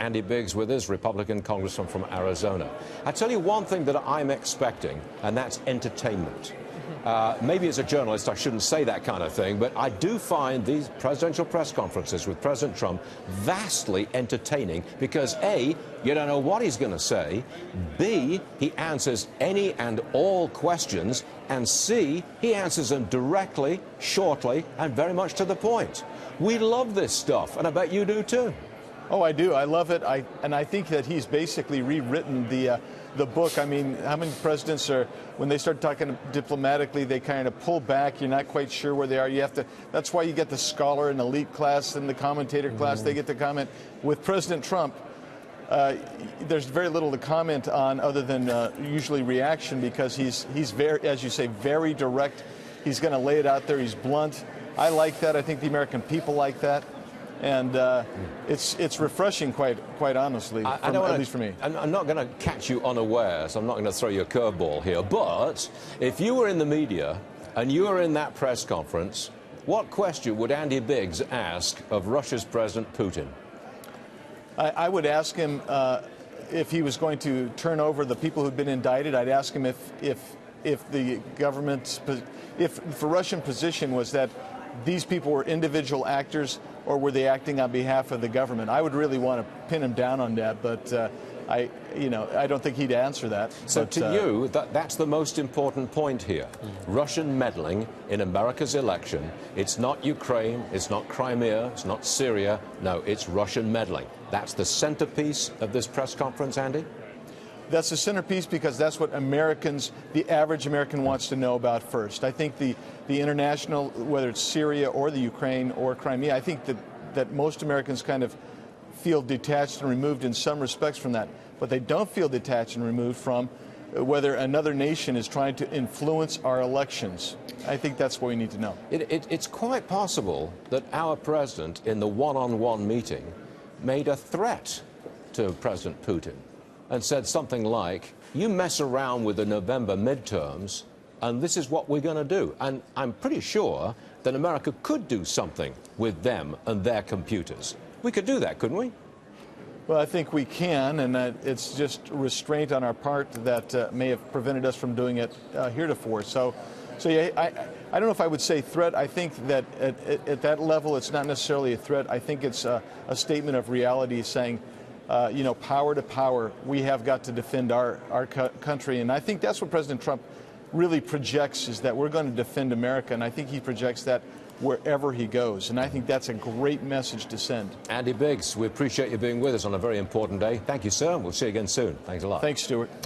Andy Biggs with us, Republican congressman from Arizona. I tell you one thing that I'm expecting, and that's entertainment. Maybe as a journalist I shouldn't say that kind of thing, but I do find these presidential press conferences with President Trump vastly entertaining because A, you don't know what he's going to say, B, he answers any and all questions, and C, he answers them directly, shortly, and very much to the point. We love this stuff, and I bet you do too. Oh, I do. I love it. And I think that he's basically rewritten the book. I mean, how many presidents are, when they start talking diplomatically, they kind of pull back. You're not quite sure where they are. You have to. That's why you get the scholar and elite class and the commentator class. They get to comment. With President Trump, there's very little to comment on other than usually reaction, because he's very, as you say, very direct. He's going to lay it out there. He's blunt. I like that. I think the American people like that. And it's refreshing, quite honestly, at least for me. I'm not going to catch you unawares. I'm not going to throw you a curveball here. But if you were in the media and you were in that press conference, what question would Andy Biggs ask of Russia's President Putin? I would ask him if he was going to turn over the people who'd been indicted. I'd ask him if the government's, if the Russian position was that these people were individual actors, or were they acting on behalf of the government? I would really want to pin him down on that, but I don't think he'd answer that. So to you, that's the most important point here. Russian meddling in America's election. It's not Ukraine, it's not Crimea, it's not Syria. No, it's Russian meddling. That's the centerpiece of this press conference, Andy? That's the centerpiece because that's what Americans, the average American, wants to know about first. I think the international, whether it's Syria or the Ukraine or Crimea, I think that most Americans kind of feel detached and removed in some respects from that. But they don't feel detached and removed from whether another nation is trying to influence our elections. I think that's what we need to know. It's quite possible that our president, in the one-on-one meeting, made a threat to President Putin and said something like, you mess around with the November midterms, and this is what we're going to do. And I'm pretty sure that America could do something with them and their computers. We could do that, couldn't we? Well, I think we can, and it's just restraint on our part that may have prevented us from doing it heretofore. So yeah, I don't know if I would say threat. I think that at that level, it's not necessarily a threat. I think it's a statement of reality saying, power to power, we have got to defend our country. And I think that's what President Trump really projects, is that we're going to defend America. And I think he projects that wherever he goes. And I think that's a great message to send. Andy Biggs, we appreciate you being with us on a very important day. Thank you, sir. We'll see you again soon. Thanks a lot. Thanks, Stuart.